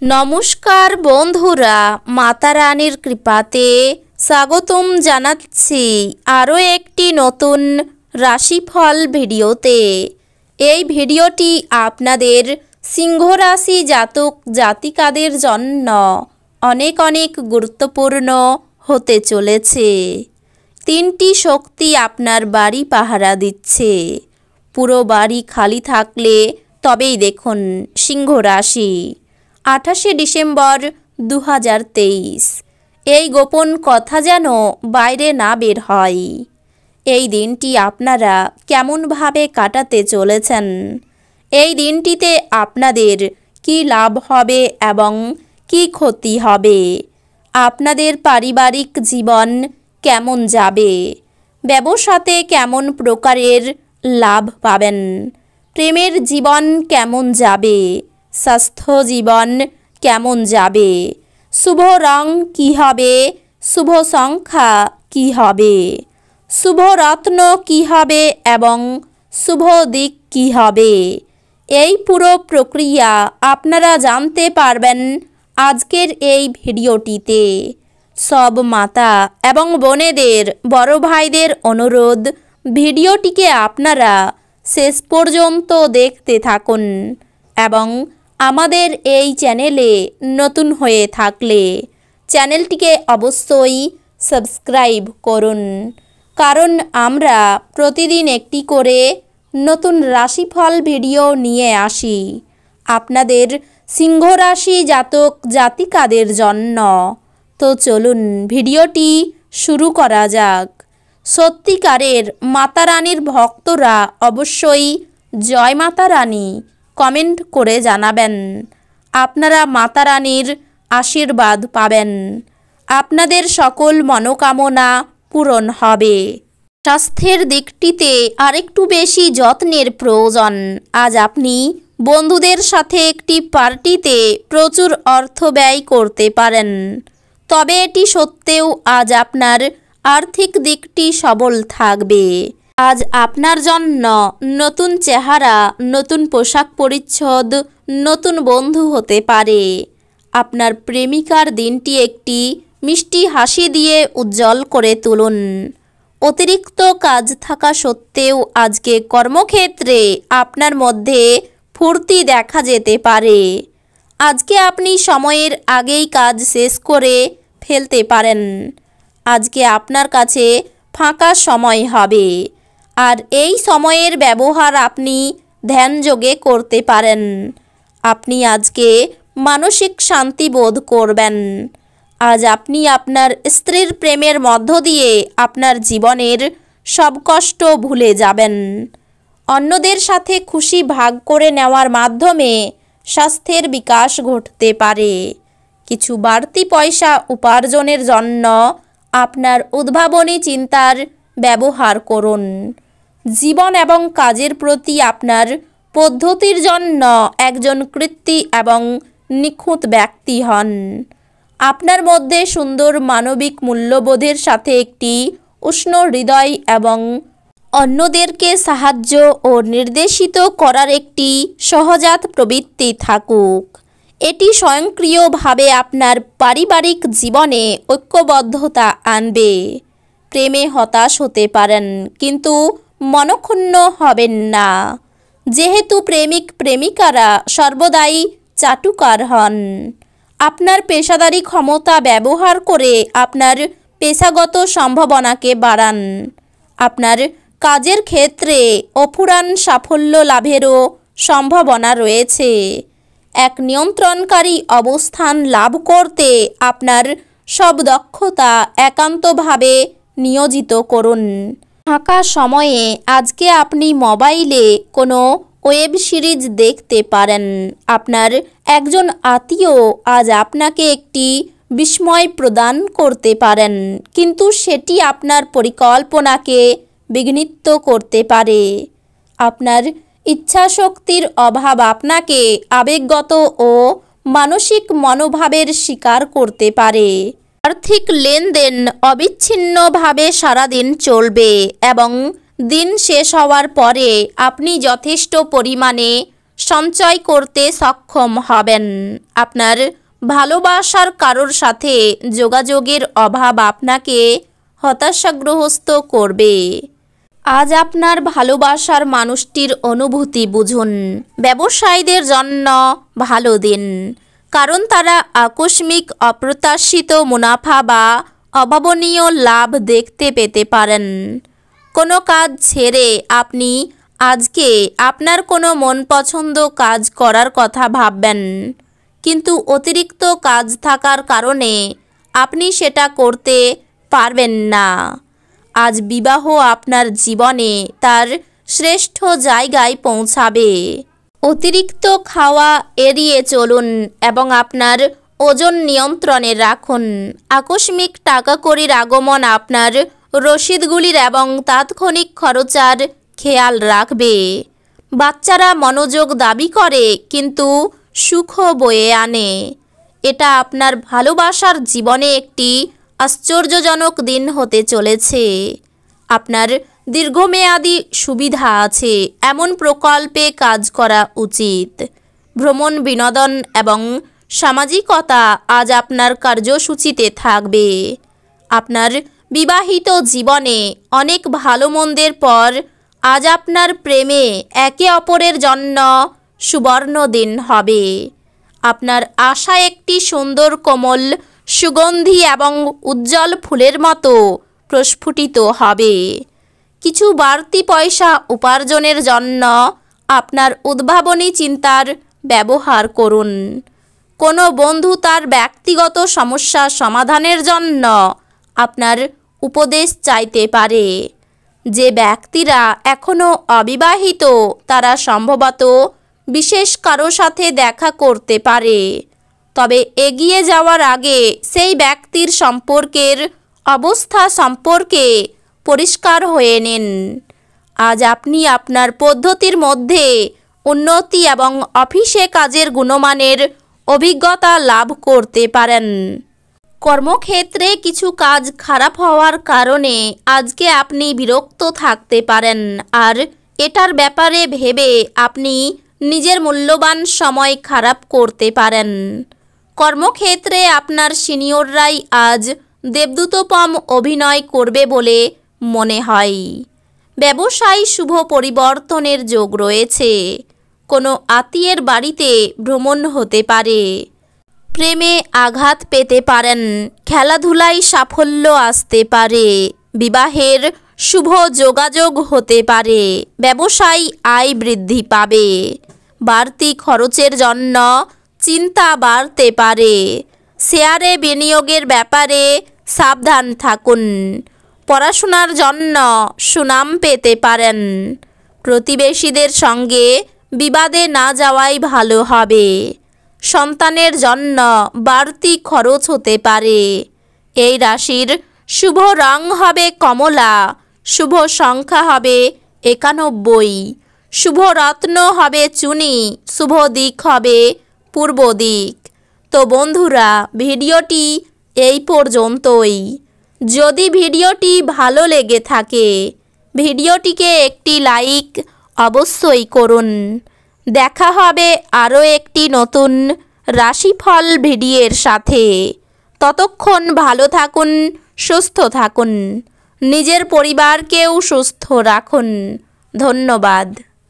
নমস্কার বন্ধুরা, মাতা রানীর কৃপাতে স্বাগতম জানাচ্ছি আরও একটি নতুন রাশিফল ভিডিওতে। এই ভিডিওটি আপনাদের সিংহ রাশি জাতক জাতিকাদের জন্য অনেক অনেক গুরুত্বপূর্ণ হতে চলেছে। তিনটি শক্তি আপনার বাড়ি পাহারা দিচ্ছে। পুরো বাড়ি খালি থাকলে তবেই দেখুন সিংহ রাশি। 28শে ডিসেম্বর 2023। এই গোপন কথা যেন বাইরে না বের হয়। এই দিনটি আপনারা কেমনভাবে কাটাতে চলেছেন, এই দিনটিতে আপনাদের কি লাভ হবে এবং কি ক্ষতি হবে, আপনাদের পারিবারিক জীবন কেমন যাবে, ব্যবসাতে কেমন প্রকারের লাভ পাবেন, প্রেমের জীবন কেমন যাবে, স্বাস্থ্য জীবন কেমন যাবে, শুভ রং কী হবে, শুভ সংখ্যা কী হবে, শুভ রত্ন কী হবে এবং শুভ দিক কী হবে, এই পুরো প্রক্রিয়া আপনারা জানতে পারবেন আজকের এই ভিডিওটিতে। সব মাতা এবং বোনেদের, বড় ভাইদের অনুরোধ, ভিডিওটিকে আপনারা শেষ পর্যন্ত দেখতে থাকুন এবং আমাদের এই চ্যানেলে নতুন হয়ে থাকলে চ্যানেলটিকে অবশ্যই সাবস্ক্রাইব করুন, কারণ আমরা প্রতিদিন একটি করে নতুন রাশিফল ভিডিও নিয়ে আসি আপনাদের সিংহ রাশি জাতক জাতিকাদের জন্য। তো চলুন ভিডিওটি শুরু করা যাক। সত্যিকারের মাতা রানীর ভক্তরা অবশ্যই জয় মাতা রানী কমেন্ট করে জানাবেন। আপনারা মাতা রানীর আশীর্বাদ পাবেন, আপনাদের সকল মনোকামনা পূরণ হবে। স্বাস্থ্যের দিকটিতে আরেকটু বেশি যত্নের প্রয়োজন। আজ আপনি বন্ধুদের সাথে একটি পার্টিতে প্রচুর অর্থ ব্যয় করতে পারেন, তবে এটি সত্ত্বেও আজ আপনার আর্থিক দিকটি সবল থাকবে। আজ আপনার জন্য নতুন চেহারা, নতুন পোশাক পরিচ্ছদ, নতুন বন্ধু হতে পারে। আপনার প্রেমিকার দিনটি একটি মিষ্টি হাসি দিয়ে উজ্জ্বল করে তুলুন। অতিরিক্ত কাজ থাকা সত্ত্বেও আজকে কর্মক্ষেত্রে আপনার মধ্যে ফুর্তি দেখা যেতে পারে। আজকে আপনি সময়ের আগেই কাজ শেষ করে ফেলতে পারেন। আজকে আপনার কাছে ফাঁকা সময় হবে, আর এই সময়ের ব্যবহার আপনি ধ্যানযোগে করতে পারেন। আপনি আজকে মানসিক শান্তি বোধ করবেন। আজ আপনি আপনার স্ত্রীর প্রেমের মধ্য দিয়ে আপনার জীবনের সব কষ্ট ভুলে যাবেন। অন্যদের সাথে খুশি ভাগ করে নেওয়ার মাধ্যমে স্বাস্থ্যের বিকাশ ঘটতে পারে। কিছু বাড়তি পয়সা উপার্জনের জন্য আপনার উদ্ভাবনী চিন্তার ব্যবহার করুন। জীবন এবং কাজের প্রতি আপনার পদ্ধতির জন্য একজন কৃতী এবং নিখুঁত ব্যক্তি হন। আপনার মধ্যে সুন্দর মানবিক মূল্যবোধের সাথে একটি উষ্ণ হৃদয় এবং অন্যদেরকে সাহায্য ও নির্দেশিত করার একটি সহজাত প্রবৃত্তি থাকুক। এটি স্বয়ংক্রিয়ভাবে আপনার পারিবারিক জীবনে ঐক্যবদ্ধতা আনবে। প্রেমে হতাশ হতে পারেন, কিন্তু মনক্ষুণ্ণ হবেন না, যেহেতু প্রেমিক প্রেমিকারা সর্বদাই চাটুকার হন। আপনার পেশাদারি ক্ষমতা ব্যবহার করে আপনার পেশাগত সম্ভাবনাকে বাড়ান। আপনার কাজের ক্ষেত্রে অফুরান সাফল্য লাভেরও সম্ভাবনা রয়েছে। এক নিয়ন্ত্রণকারী অবস্থান লাভ করতে আপনার সব দক্ষতা একান্তভাবে নিয়োজিত করুন। ফাঁকা সময়ে আজকে আপনি মোবাইলে কোনো ওয়েব সিরিজ দেখতে পারেন। আপনার একজন আত্মীয় আজ আপনাকে একটি বিস্ময় প্রদান করতে পারেন, কিন্তু সেটি আপনার পরিকল্পনাকে বিঘ্নিত করতে পারে। আপনার ইচ্ছাশক্তির অভাব আপনাকে আবেগগত ও মানসিক মনোভাবের শিকার করতে পারে। আর্থিক লেনদেন অবিচ্ছিন্নভাবে সারাদিন চলবে এবং দিন শেষ হওয়ার পরে আপনি যথেষ্ট পরিমাণে সঞ্চয় করতে সক্ষম হবেন। আপনার ভালোবাসার কারোর সাথে যোগাযোগের অভাব আপনাকে হতাশাগ্রস্ত করবে। আজ আপনার ভালোবাসার মানুষটির অনুভূতি বুঝুন। ব্যবসায়ীদের জন্য ভালো দিন, কারণ তারা আকস্মিক অপ্রত্যাশিত মুনাফা বা অভাবনীয় লাভ দেখতে পেতে পারেন। কোনো কাজ ছেড়ে আপনি আজকে আপনার কোনো মনপছন্দ কাজ করার কথা ভাববেন, কিন্তু অতিরিক্ত কাজ থাকার কারণে আপনি সেটা করতে পারবেন না। আজ বিবাহ আপনার জীবনে তার শ্রেষ্ঠ জায়গায় পৌঁছাবে। অতিরিক্ত খাওয়া এড়িয়ে চলুন এবং আপনার ওজন নিয়ন্ত্রণে রাখুন। আকস্মিক টাকাকড়ির আগমন আপনার রসিদগুলির এবং তাৎক্ষণিক খরচার খেয়াল রাখবে। বাচ্চারা মনোযোগ দাবি করে কিন্তু সুখ বয়ে আনে। এটা আপনার ভালোবাসার জীবনে একটি আশ্চর্যজনক দিন হতে চলেছে। আপনার দীর্ঘমেয়াদী সুবিধা আছে এমন প্রকল্পে কাজ করা উচিত। ভ্রমণ, বিনোদন এবং সামাজিকতা আজ আপনার কার্যসূচিতে থাকবে। আপনার বিবাহিত জীবনে অনেক ভালো মন্দের পর আজ আপনার প্রেমে একে অপরের জন্য সুবর্ণ দিন হবে। আপনার আশা একটি সুন্দর কোমল সুগন্ধি এবং উজ্জ্বল ফুলের মতো প্রস্ফুটিত হবে। কিছু বাড়তি পয়সা উপার্জনের জন্য আপনার উদ্ভাবনী চিন্তার ব্যবহার করুন। কোনো বন্ধু তার ব্যক্তিগত সমস্যা সমাধানের জন্য আপনার উপদেশ চাইতে পারে। যে ব্যক্তিরা এখনও অবিবাহিত তারা সম্ভবত বিশেষ কারো সাথে দেখা করতে পারে, তবে এগিয়ে যাওয়ার আগে সেই ব্যক্তির সম্পর্কের অবস্থা সম্পর্কে পরিষ্কার হয়ে নিন। আজ আপনি আপনার পদ্ধতির মধ্যে উন্নতি এবং অফিসে কাজের গুণমানের অভিজ্ঞতা লাভ করতে পারেন। কর্মক্ষেত্রে কিছু কাজ খারাপ হওয়ার কারণে আজকে আপনি বিরক্ত থাকতে পারেন, আর এটার ব্যাপারে ভেবে আপনি নিজের মূল্যবান সময় খারাপ করতে পারেন। কর্মক্ষেত্রে আপনার সিনিয়ররাই আজ দেবদূতোপম অভিনয় করবে বলে মনে হয়। ব্যবসায় শুভ পরিবর্তনের যোগ রয়েছে। কোনো আত্মীয়ের বাড়িতে ভ্রমণ হতে পারে। প্রেমে আঘাত পেতে পারেন। খেলাধুলায় সাফল্য আসতে পারে। বিবাহের শুভ যোগাযোগ হতে পারে। ব্যবসায় আয় বৃদ্ধি পাবে। বাড়তি খরচের জন্য চিন্তা বাড়তে পারে। শেয়ারে বিনিয়োগের ব্যাপারে সাবধান থাকুন। পড়াশোনার জন্য সুনাম পেতে পারেন। প্রতিবেশীদের সঙ্গে বিবাদে না যাওয়াই ভালো হবে। সন্তানের জন্য বাড়তি খরচ হতে পারে। এই রাশির শুভ রং হবে কমলা। শুভ সংখ্যা হবে 91। শুভ রত্ন হবে চুনি। শুভ দিক হবে পূর্ব দিক। তো বন্ধুরা, ভিডিওটি এই পর্যন্তই। যদি ভিডিওটি ভালো লেগে থাকে ভিডিওটিকে একটি লাইক অবশ্যই করুন। দেখা হবে আরও একটি নতুন রাশিফল ভিডিওর সাথে। ততক্ষণ ভালো থাকুন, সুস্থ থাকুন, নিজের পরিবারকেও সুস্থ রাখুন। ধন্যবাদ।